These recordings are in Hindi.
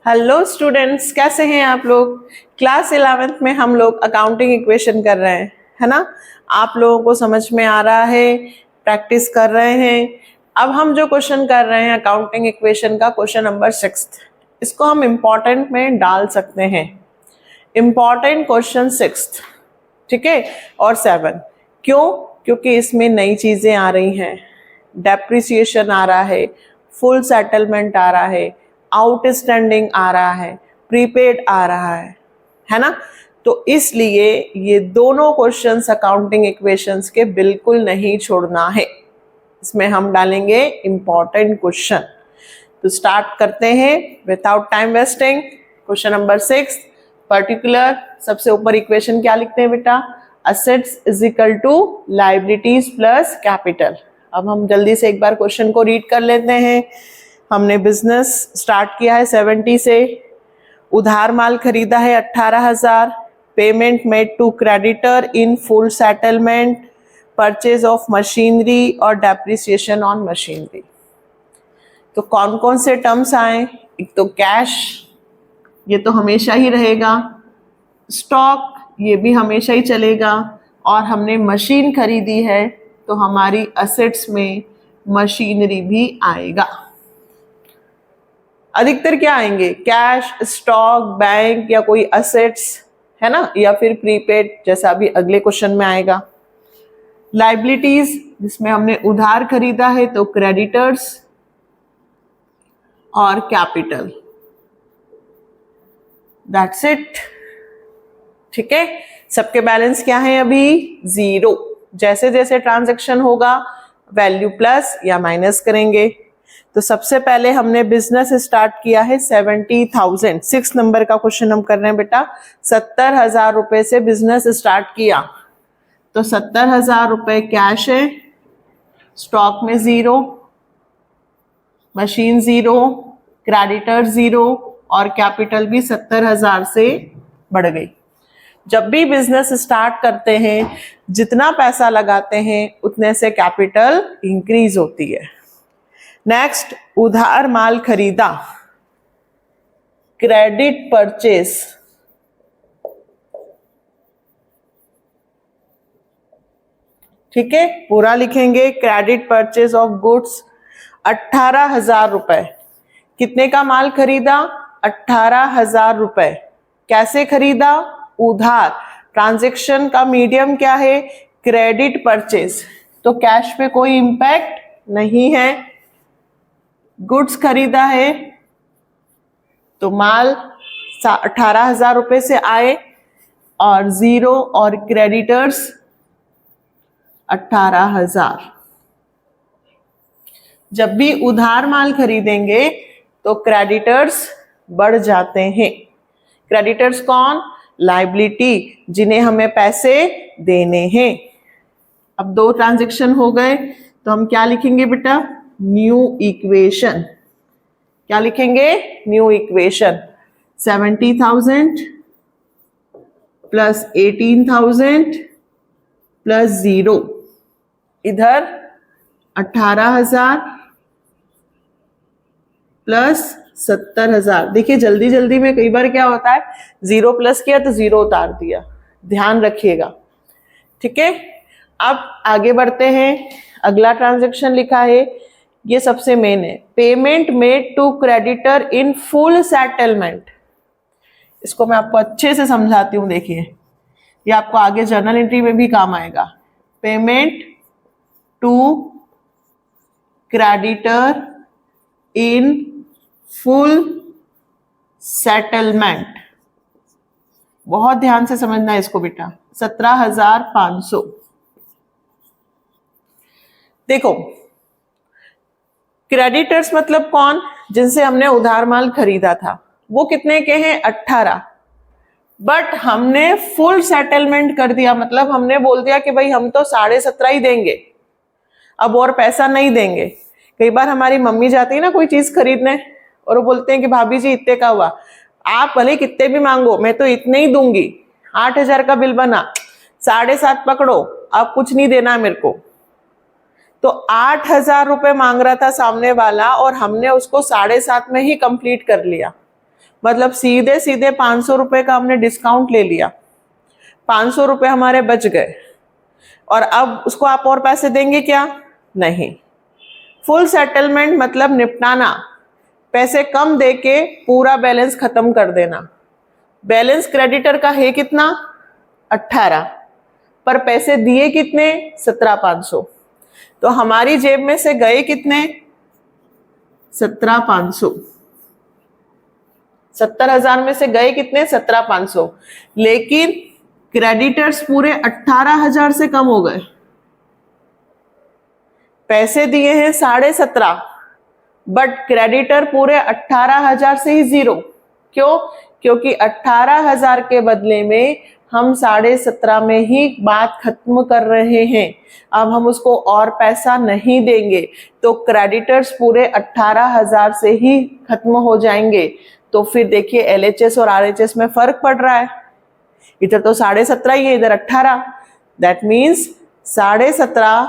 हेलो स्टूडेंट्स, कैसे हैं आप लोग। क्लास 11th में हम लोग अकाउंटिंग इक्वेशन कर रहे हैं, है ना। आप लोगों को समझ में आ रहा है, प्रैक्टिस कर रहे हैं। अब हम जो क्वेश्चन कर रहे हैं अकाउंटिंग इक्वेशन का क्वेश्चन नंबर 6, इसको हम इम्पॉर्टेंट में डाल सकते हैं। इम्पॉर्टेंट क्वेश्चन 6, ठीक है, और 7। क्यों? क्योंकि इसमें नई चीजें आ रही हैं। डेप्रिसिएशन आ रहा है, फुल सेटलमेंट आ रहा है, आउटस्टैंडिंग आ रहा है, प्रीपेड आ रहा है ना। तो इसलिए ये दोनों क्वेश्चंस अकाउंटिंग इक्वेशंस के बिल्कुल नहीं छोड़ना है। इसमें हम डालेंगे इम्पॉर्टेंट क्वेश्चन। तो स्टार्ट करते हैं without time wasting. Question number 6 particular, सबसे ऊपर इक्वेशन क्या लिखते हैं बेटा, assets is equal to liabilities plus capital. अब हम जल्दी से एक बार क्वेश्चन को रीड कर लेते हैं। हमने बिजनेस स्टार्ट किया है 70 से, उधार माल खरीदा है 18,000, payment made to creditor in full settlement, purchase of machinery और डेप्रिसिएशन ऑन मशीनरी। तो कौन कौन से टर्म्स आए, एक तो कैश, ये तो हमेशा ही रहेगा, स्टॉक ये भी हमेशा ही चलेगा, और हमने मशीन खरीदी है तो हमारी असेट्स में मशीनरी भी आएगा। अधिकतर क्या आएंगे, कैश, स्टॉक, बैंक या कोई असेट्स, है ना, या फिर प्रीपेड जैसा अभी अगले क्वेश्चन में आएगा। लायबिलिटीज जिसमें हमने उधार खरीदा है तो क्रेडिटर्स, और कैपिटल, दैट्स इट। ठीक है, सबके बैलेंस क्या है अभी, 0। जैसे जैसे ट्रांजैक्शन होगा वैल्यू प्लस या माइनस करेंगे। तो सबसे पहले हमने बिजनेस स्टार्ट किया है 70,000, 6 नंबर का क्वेश्चन हम कर रहे हैं बेटा। 70,000 रुपए से बिजनेस स्टार्ट किया, तो 70,000 रुपए कैश है, स्टॉक में 0, मशीन 0, क्रेडिटर 0, और कैपिटल भी 70,000 से बढ़ गई। जब भी बिजनेस स्टार्ट करते हैं जितना पैसा लगाते हैं उतने से कैपिटल इंक्रीज होती है। नेक्स्ट, उधार माल खरीदा, क्रेडिट परचेस, ठीक है, पूरा लिखेंगे। क्रेडिट परचेस ऑफ गुड्स 18,000 रुपए। कितने का माल खरीदा, 18,000 रुपए। कैसे खरीदा, उधार। ट्रांजैक्शन का मीडियम क्या है, क्रेडिट परचेस, तो कैश पे कोई इंपैक्ट नहीं है। गुड्स खरीदा है तो माल 18,000 रुपए से आए, और 0, और क्रेडिटर्स 18,000। जब भी उधार माल खरीदेंगे तो क्रेडिटर्स बढ़ जाते हैं। क्रेडिटर्स कौन, लायबिलिटी, जिन्हें हमें पैसे देने हैं। अब 2 ट्रांजैक्शन हो गए तो हम क्या लिखेंगे बेटा, न्यू इक्वेशन। क्या लिखेंगे, न्यू इक्वेशन। 70,000 प्लस 18,000 प्लस 0, इधर 18,000 प्लस 70,000। देखिए जल्दी जल्दी में कई बार क्या होता है, 0 प्लस किया तो 0 उतार दिया, ध्यान रखिएगा। ठीक है, अब आगे बढ़ते हैं। अगला ट्रांजैक्शन लिखा है, ये सबसे मेन है, payment made to creditor in full settlement. इसको मैं आपको अच्छे से समझाती हूँ, देखिए ये आपको आगे जर्नल एंट्री में भी काम आएगा। Payment to creditor in full settlement, बहुत ध्यान से समझना है इसको बेटा। 17,500। देखो क्रेडिटर्स मतलब कौन, जिनसे हमने उधार माल खरीदा था, वो कितने के हैं, 18। बट हमने फुल सेटलमेंट कर दिया, मतलब हमने बोल दिया कि भाई हम तो 17.5 ही देंगे, अब और पैसा नहीं देंगे। कई बार हमारी मम्मी जाती है ना कोई चीज खरीदने, और वो बोलते हैं कि भाभी जी इतने का हुआ, आप भले कितने भी मांगो मैं तो इतने ही दूंगी। 8,000 का बिल बना, 7.5 पकड़ो, अब कुछ नहीं देना मेरे को। तो 8,000 रुपए मांग रहा था सामने वाला, और हमने उसको 7.5 में ही कंप्लीट कर लिया। मतलब सीधे सीधे 500 रुपए का हमने डिस्काउंट ले लिया, 500 रुपए हमारे बच गए, और अब उसको आप और पैसे देंगे क्या? नहीं। फुल सेटलमेंट मतलब निपटाना, पैसे कम देके पूरा बैलेंस खत्म कर देना। बैलेंस क्रेडिटर का है कितना? 18, पर पैसे दिए कितने? 17,500। तो हमारी जेब में से गए कितने? 17,500। 70,000 में से गए कितने? 17,500। लेकिन क्रेडिटर्स पूरे 18,000 से कम हो गए। पैसे दिए हैं 17.5, बट क्रेडिटर पूरे 18,000 से ही जीरो। क्यों? क्योंकि 18,000 के बदले में हम 17.5 में ही बात खत्म कर रहे हैं। अब हम उसको और पैसा नहीं देंगे, तो क्रेडिटर्स पूरे 18,000 से ही खत्म हो जाएंगे। तो फिर देखिए LHS और RHS में फर्क पड़ रहा है। इधर तो 17.5 ही है, इधर 18। दैट मीन्स 17.5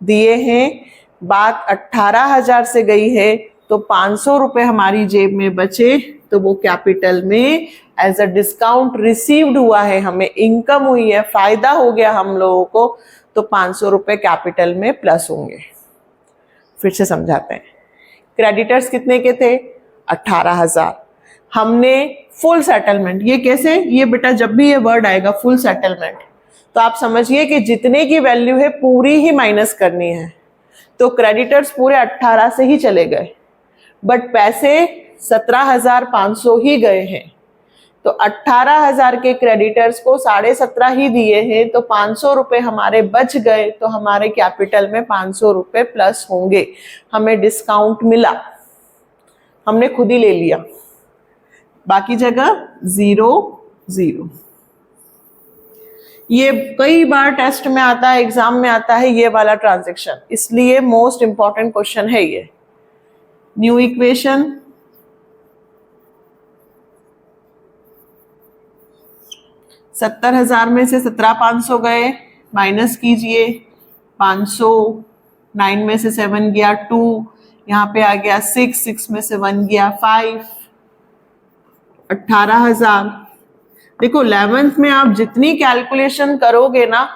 दिए हैं, बात 18,000 से गई है, तो 500 रुपए हमारी जेब में बचे, तो वो कैपिटल में एज अ डिस्काउंट रिसीव्ड हुआ है, हमें इनकम हुई है, फायदा हो गया हम लोगों को, तो 500 रुपए कैपिटल में प्लस होंगे। फिर से समझाते हैं। क्रेडिटर्स कितने के थे? 18,000। हमने फुल सेटलमेंट, ये कैसे? ये बेटा जब भी ये वर्ड आएगा फुल सेटलमेंट, तो आप समझिए कि जितने की वैल्यू है पूरी ही माइनस करनी है। तो क्रेडिटर्स पूरे 18 से ही चले गए, बट पैसे 17,500 ही गए हैं। तो 18,000 के क्रेडिटर्स को 17.5 ही दिए हैं, तो 500 रुपए हमारे बच गए, तो हमारे कैपिटल में 500 रुपए प्लस होंगे। हमें डिस्काउंट मिला, हमने खुद ही ले लिया, बाकी जगह 0 0। ये कई बार टेस्ट में आता है, एग्जाम में आता है ये वाला ट्रांजैक्शन, इसलिए मोस्ट इंपॉर्टेंट क्वेश्चन है ये। न्यू इक्वेशन, सत्तर हजार में से 17,500 गए, माइनस कीजिए 500, 9 में से 7 गया 2, यहाँ पे आ गया 6 में से 1 गया 5, 18,000। देखो 11th में आप जितनी कैलकुलेशन करोगे ना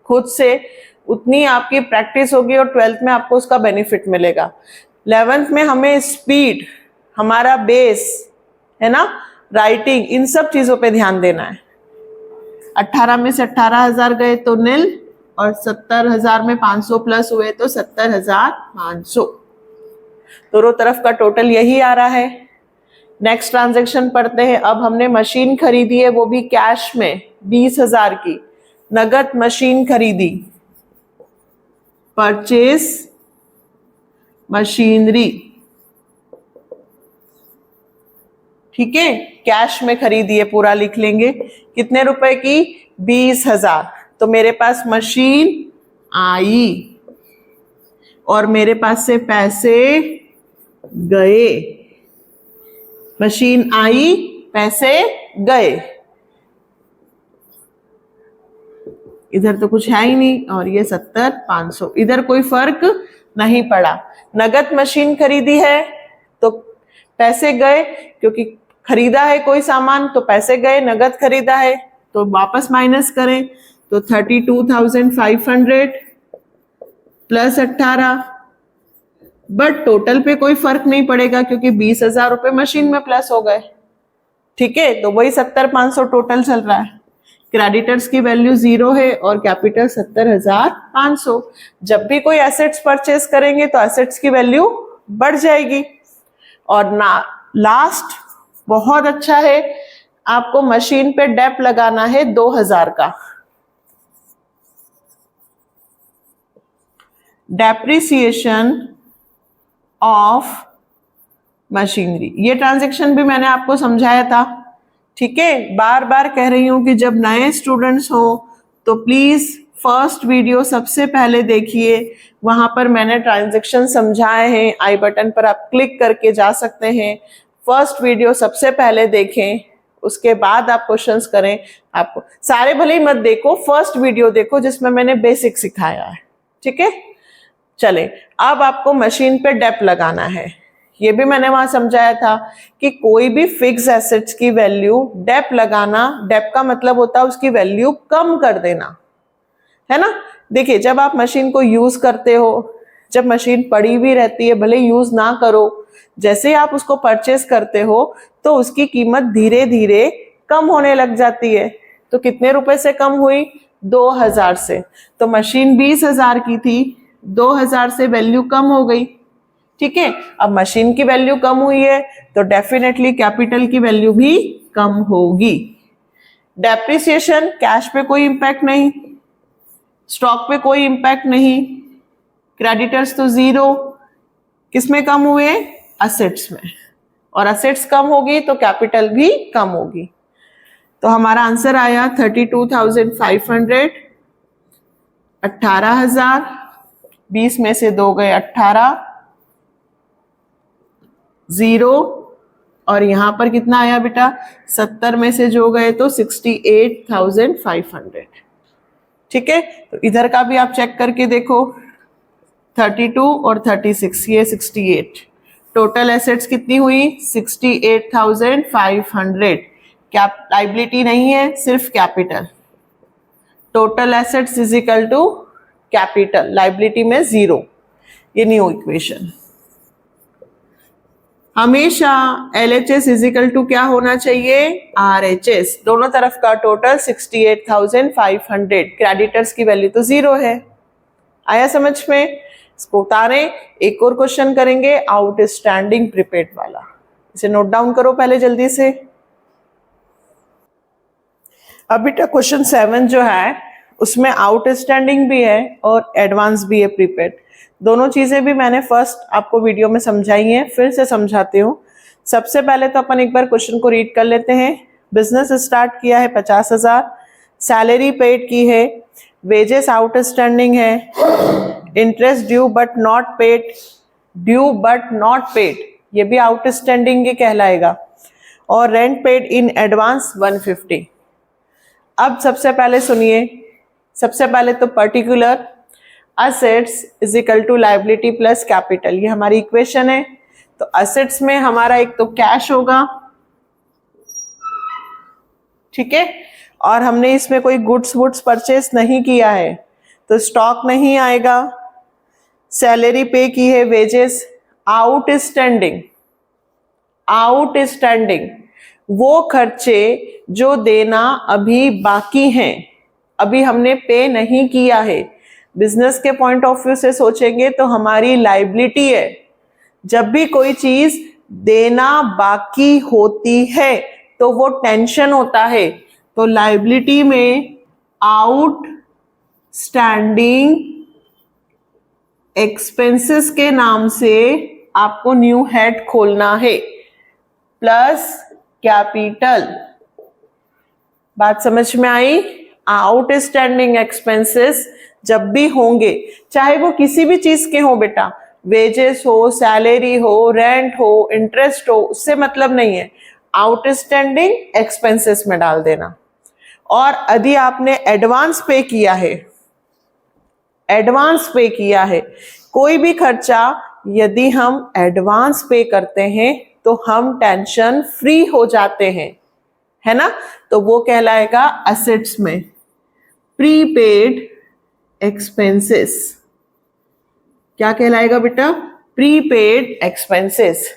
खुद से, उतनी आपकी प्रैक्टिस होगी और 12th में आपको उसका बेनिफिट मिलेगा। 11th में हमें स्पीड, हमारा बेस है ना, राइटिंग, इन सब चीजों पे ध्यान देना है। 18 में से 18,000 गए तो नील, और 70,000 में 500 प्लस हुए तो 70,500। दोनों तरफ का टोटल यही आ रहा है। नेक्स्ट ट्रांजैक्शन पढ़ते हैं। अब हमने मशीन खरीदी है, वो भी कैश में 20,000 की नगद मशीन खरीदी, परचेज मशीनरी, ठीक है, कैश में खरीदी है, पूरा लिख लेंगे। कितने रुपए की? 20,000। तो मेरे पास मशीन आई और मेरे पास से पैसे गए। मशीन आई, पैसे गए, इधर तो कुछ है ही नहीं, और ये 70,500, इधर कोई फर्क नहीं पड़ा। नगद मशीन खरीदी है तो पैसे गए, क्योंकि खरीदा है कोई सामान तो पैसे गए, नगद खरीदा है तो वापस माइनस करें, तो 32,500 प्लस 18, बट टोटल पे कोई फर्क नहीं पड़ेगा क्योंकि 20,000 रुपए मशीन में प्लस हो गए, ठीक है। तो वही 70,500 टोटल चल रहा है। क्रेडिटर्स की वैल्यू 0 है और कैपिटल 70,500। जब भी कोई एसेट्स परचेस करेंगे तो एसेट्स की वैल्यू बढ़ जाएगी। और ना लास्ट बहुत अच्छा है, आपको मशीन पे डेप लगाना है 2,000 का। डेप्रिसिएशन ऑफ मशीनरी, ये ट्रांजैक्शन भी मैंने आपको समझाया था, ठीक है। बार बार कह रही हूं कि जब नए स्टूडेंट्स हो तो प्लीज फर्स्ट वीडियो सबसे पहले देखिए, वहां पर मैंने ट्रांजैक्शन समझाए हैं। आई बटन पर आप क्लिक करके जा सकते हैं। फर्स्ट वीडियो सबसे पहले देखें, उसके बाद आप क्वेश्चंस करें। आपको सारे भले ही मत देखो, फर्स्ट वीडियो देखो जिसमें मैंने बेसिक सिखाया है, ठीक है। चले, अब आपको मशीन पे डेप लगाना है। ये भी मैंने वहां समझाया था कि कोई भी फिक्स एसेट्स की वैल्यू डेप लगाना, डेप का मतलब होता है उसकी वैल्यू कम कर देना, है ना। देखिए जब आप मशीन को यूज करते हो, जब मशीन पड़ी हुई रहती है, भले यूज ना करो, जैसे आप उसको परचेस करते हो तो उसकी कीमत धीरे धीरे कम होने लग जाती है। तो कितने रुपए से कम हुई? 2000 से। तो मशीन 20,000 की थी, 2000 से वैल्यू कम हो गई, ठीक है। अब मशीन की वैल्यू कम हुई है तो डेफिनेटली कैपिटल की वैल्यू भी कम होगी। डेप्रिसिएशन, कैश पे कोई इंपैक्ट नहीं, स्टॉक पे कोई इंपैक्ट नहीं, क्रेडिटर्स तो जीरो, किसमें कम हुए? असेट्स में। और असेट्स कम होगी तो कैपिटल भी कम होगी। तो हमारा आंसर आया 32,500, 18,000, 20 में से 2 गए 18, 0, और यहां पर कितना आया बेटा? 70 में से जो गए तो 68,500, ठीक है। तो इधर का भी आप चेक करके देखो, 32 और 36, ये 68, टोटल एसेट्स कितनी हुई? 68,500। क्या लाइबिलिटी नहीं है, सिर्फ capital. Total assets is equal to capital, liability में 0, ये न्यू इक्वेशन। हमेशा LHS इज इक्वल टू क्या होना चाहिए? RHS। दोनों तरफ का टोटल 68,500, क्रेडिटर्स की वैल्यू तो 0 है। आया समझ में? इसको उतारें, एक और क्वेश्चन करेंगे आउटस्टैंडिंग प्रीपेड वाला, इसे नोट डाउन करो पहले जल्दी से। अब बेटा क्वेश्चन 7 जो है उसमें आउटस्टैंडिंग भी है और एडवांस भी है प्रीपेड। दोनों चीजें भी मैंने फर्स्ट आपको वीडियो में समझाई हैं, फिर से समझाती हूँ। सबसे पहले तो अपन एक बार क्वेश्चन को रीड कर लेते हैं। बिजनेस स्टार्ट किया है 50,000, सैलरी पेड की है, वेजेस आउटस्टैंडिंग है, interest due but not paid, due but not paid ये भी आउटस्टैंडिंग ही कहलाएगा, और रेंट पेड इन एडवांस 150। अब सबसे पहले सुनिए, सबसे पहले तो particular assets is equal to liability plus capital, ये हमारी इक्वेशन है। तो असेट्स में हमारा एक तो कैश होगा, ठीक है, और हमने इसमें कोई गुड्स वुड्स परचेस नहीं किया है तो स्टॉक नहीं आएगा। सैलरी पे की है, वेजेस आउटस्टैंडिंग, आउटस्टैंडिंग वो खर्चे जो देना अभी बाकी हैं, अभी हमने पे नहीं किया है। बिजनेस के पॉइंट ऑफ व्यू से सोचेंगे तो हमारी लाइबिलिटी है। जब भी कोई चीज देना बाकी होती है तो वो टेंशन होता है। तो लाइबिलिटी में आउटस्टैंडिंग एक्सपेंसेस के नाम से आपको न्यू हेड खोलना है, प्लस कैपिटल। बात समझ में आई? आउटस्टैंडिंग एक्सपेंसेस जब भी होंगे, चाहे वो किसी भी चीज के हो बेटा, वेजेस हो, सैलरी हो, रेंट हो, इंटरेस्ट हो, उससे मतलब नहीं है, आउटस्टैंडिंग एक्सपेंसेस में डाल देना। और यदि आपने एडवांस पे किया है, एडवांस पे किया है, कोई भी खर्चा यदि हम एडवांस पे करते हैं तो हम टेंशन फ्री हो जाते हैं, है ना। तो वो कहलाएगा असेट्स में प्रीपेड एक्सपेंसेस। क्या कहलाएगा बेटा? Prepaid expenses.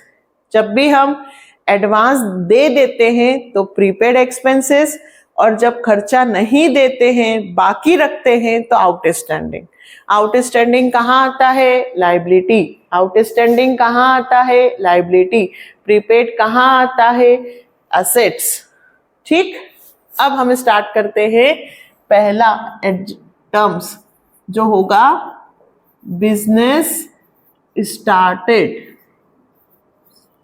जब भी हम एडवांस दे देते हैं तो प्रीपेड एक्सपेंसेस, और जब खर्चा नहीं देते हैं, बाकी रखते हैं, तो आउटस्टैंडिंग। आउटस्टैंडिंग कहाँ आता है? लाइबिलिटी। आउटस्टैंडिंग कहाँ आता है? लाइबिलिटी। प्रीपेड कहाँ आता है? असेट्स। ठीक, अब हम स्टार्ट करते हैं पहला टर्म्स जो होगा बिजनेस स्टार्टेड।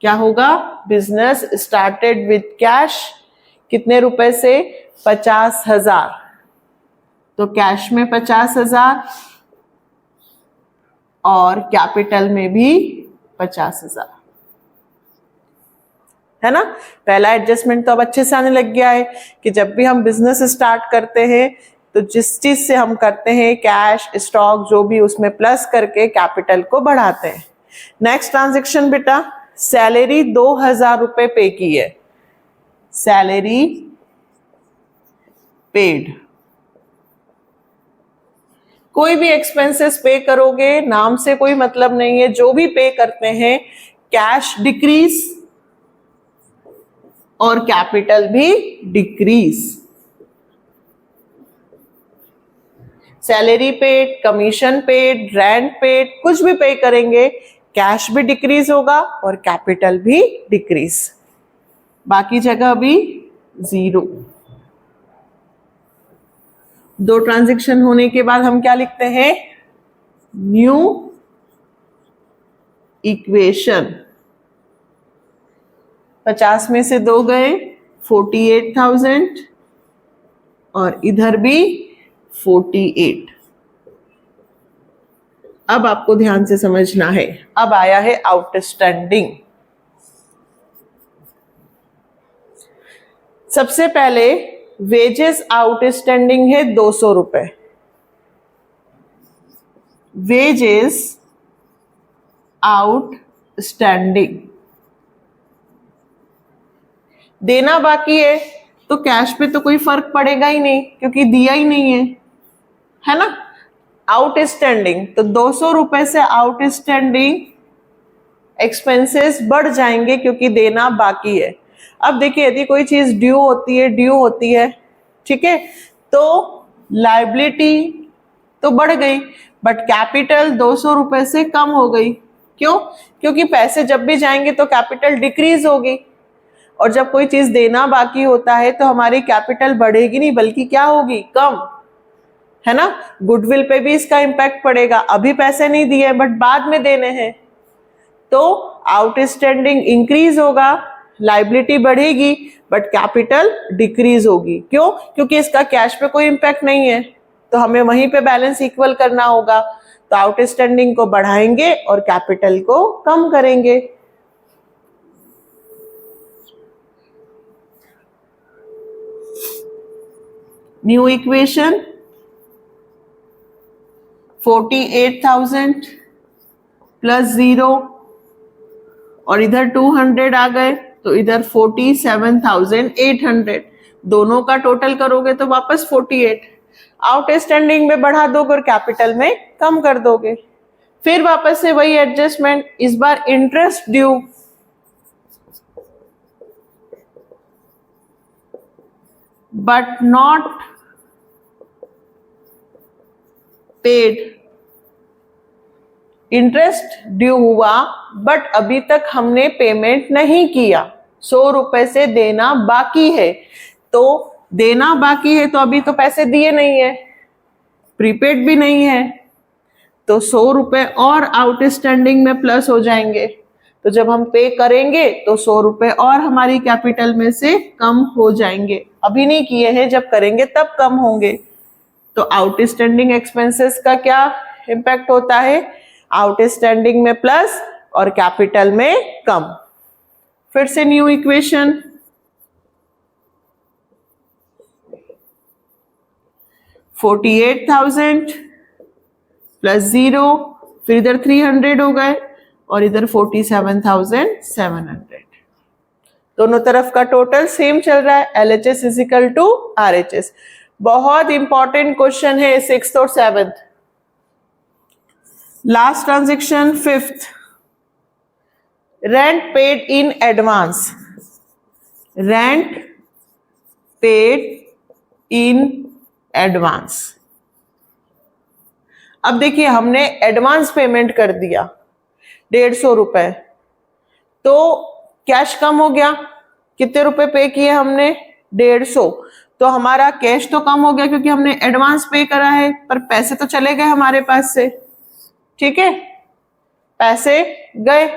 क्या होगा? Business started with cash. कितने रुपए से? 50,000। तो कैश में 50,000 और कैपिटल में भी 50,000, है ना। पहला एडजस्टमेंट तो अब अच्छे से आने लग गया है कि जब भी हम बिजनेस स्टार्ट करते हैं तो जिस चीज से हम करते हैं, कैश, स्टॉक, जो भी, उसमें प्लस करके कैपिटल को बढ़ाते हैं। नेक्स्ट ट्रांजैक्शन बेटा, सैलरी 2000 रुपए पे की है, सैलरी पेड। कोई भी एक्सपेंसेस पे करोगे, नाम से कोई मतलब नहीं है, जो भी पे करते हैं कैश डिक्रीज और कैपिटल भी decrease. Salary paid, commission paid, rent paid, कुछ भी पे करेंगे कैश भी डिक्रीज होगा और कैपिटल भी डिक्रीज, बाकी जगह भी जीरो। दो ट्रांजैक्शन होने के बाद हम क्या लिखते हैं, न्यू इक्वेशन। 50 में से 2 गए 48,000 और इधर भी 48। अब आपको ध्यान से समझना है, अब आया है आउटस्टैंडिंग। सबसे पहले वेजेस आउटस्टैंडिंग है 200 रुपए, वेजेस आउटस्टैंडिंग। देना बाकी है तो कैश पे तो कोई फर्क पड़ेगा ही नहीं क्योंकि दिया ही नहीं है ना। आउटस्टैंडिंग तो 200 रुपए से आउटस्टैंडिंग एक्सपेंसेस बढ़ जाएंगे क्योंकि देना बाकी है। अब देखिए यदि कोई चीज ड्यू होती है ठीक है, तो लायबिलिटी तो बढ़ गई बट कैपिटल 200 रुपए से कम हो गई। क्यों? क्योंकि पैसे जब भी जाएंगे तो कैपिटल डिक्रीज होगी और जब कोई चीज देना बाकी होता है तो हमारी कैपिटल बढ़ेगी नहीं बल्कि क्या होगी, कम, है ना। गुडविल पे भी इसका इम्पैक्ट पड़ेगा, अभी पैसे नहीं दिए बट बाद में देने हैं तो आउटस्टैंडिंग इंक्रीज होगा, लायबिलिटी बढ़ेगी बट कैपिटल डिक्रीज होगी। क्यों? क्योंकि इसका कैश पे कोई इम्पैक्ट नहीं है तो हमें वहीं पे बैलेंस इक्वल करना होगा, तो आउटस्टैंडिंग को बढ़ाएंगे और कैपिटल को कम करेंगे। न्यू इक्वेशन 48,000 प्लस 0 और इधर 200 आ गए तो इधर 47,800, दोनों का टोटल करोगे तो वापस 48। आउटस्टैंडिंग में बढ़ा दोगे और कैपिटल में कम कर दोगे। फिर वापस से वही एडजस्टमेंट, इस बार interest due but not paid. Interest due हुआ बट अभी तक हमने पेमेंट नहीं किया, 100 रुपए से देना बाकी है, तो देना बाकी है तो अभी तो पैसे दिए नहीं है, प्रीपेड भी नहीं है, तो 100 रुपए और आउटस्टैंडिंग में प्लस हो जाएंगे। तो जब हम पे करेंगे तो 100 रुपए और हमारी कैपिटल में से कम हो जाएंगे, अभी नहीं किए हैं, जब करेंगे तब कम होंगे। तो आउटस्टैंडिंग एक्सपेंसेस का क्या इम्पैक्ट होता है, आउटस्टैंडिंग में प्लस और कैपिटल में कम। फिर से न्यू इक्वेशन 48,000 प्लस 0, फिर इधर 300 हो गए और इधर 47,700। दोनों तरफ का टोटल सेम चल रहा है, LHS is equal to RHS। बहुत इंपॉर्टेंट क्वेश्चन है 6th और 7th। Last transaction 5th, rent paid in advance, rent paid in advance. अब देखिए हमने एडवांस पेमेंट कर दिया 150 रुपए, तो कैश कम हो गया, कितने रुपए पे किए हमने, 150, तो हमारा कैश तो कम हो गया क्योंकि हमने एडवांस पे करा है, पर पैसे तो चले गए हमारे पास से, ठीक है, पैसे गए।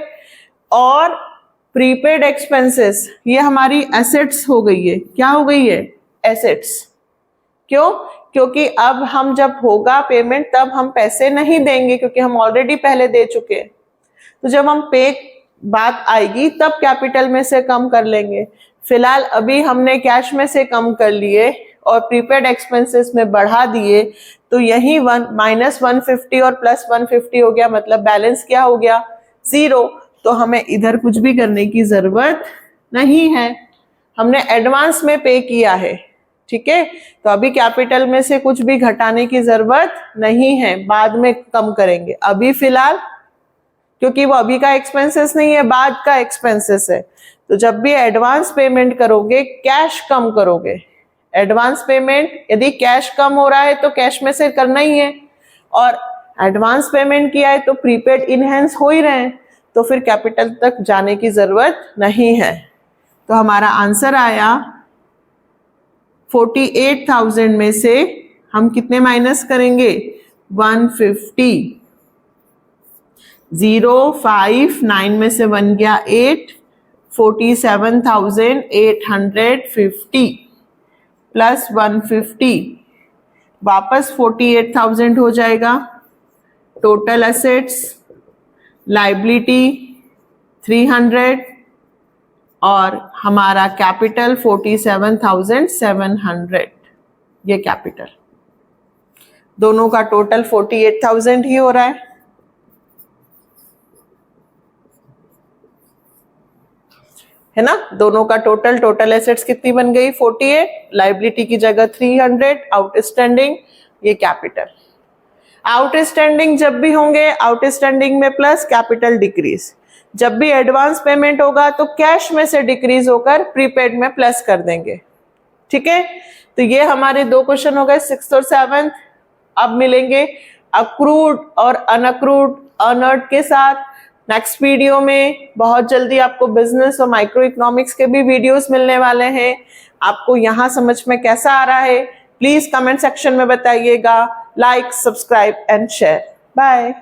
और प्रीपेड एक्सपेंसेस ये हमारी एसेट्स हो गई है, क्या हो गई है, एसेट्स। क्यों? क्योंकि अब हम जब होगा पेमेंट तब हम पैसे नहीं देंगे क्योंकि हम ऑलरेडी पहले दे चुके हैं, तो जब हम पे बात आएगी तब कैपिटल में से कम कर लेंगे। फिलहाल अभी हमने कैश में से कम कर लिए और प्रीपेड एक्सपेंसेस में बढ़ा दिए, तो यही -150 और +150 हो गया, मतलब बैलेंस क्या हो गया, 0। तो हमें इधर कुछ भी करने की जरूरत नहीं है, हमने एडवांस में पे किया है, ठीक है। तो अभी कैपिटल में से कुछ भी घटाने की जरूरत नहीं है, बाद में कम करेंगे। अभी फिलहाल क्योंकि वो अभी का एक्सपेंसेस नहीं है, बाद का एक्सपेंसेस है, तो जब भी एडवांस पेमेंट करोगे कैश कम करोगे। एडवांस पेमेंट यदि कैश कम हो रहा है तो कैश में से करना ही है, और एडवांस पेमेंट किया है तो प्रीपेड इनहेंस हो ही रहे हैं, तो फिर कैपिटल तक जाने की जरूरत नहीं है। तो हमारा आंसर आया 48,000 में से हम कितने माइनस करेंगे, 150। 059 में से 1 गया 8, 47,850 प्लस 150 वापस 48,000 हो जाएगा। टोटल एसेट्स लाइबिलिटी 300 और हमारा कैपिटल 47,700, ये कैपिटल। दोनों का टोटल 48,000 ही हो रहा है ना। दोनों का टोटल एसेट्स कितनी बन गई, 48, लाइबिलिटी की जगह 300, आउटस्टैंडिंग ये कैपिटल। आउटस्टैंडिंग जब भी होंगे, आउटस्टैंडिंग में प्लस कैपिटल डिक्रीज। जब भी एडवांस पेमेंट होगा तो कैश में से डिक्रीज होकर प्रीपेड में प्लस कर देंगे, ठीक है। तो ये हमारे दो क्वेश्चन हो गए, 6th और 7th। अब मिलेंगे अक्रूड और अनअक्रूड अर्नड के साथ नेक्स्ट वीडियो में। बहुत जल्दी आपको बिजनेस और माइक्रो इकोनॉमिक्स के भी वीडियोस मिलने वाले हैं। आपको यहाँ समझ में कैसा आ रहा है प्लीज कमेंट सेक्शन में बताइएगा। Like, subscribe and share. Bye.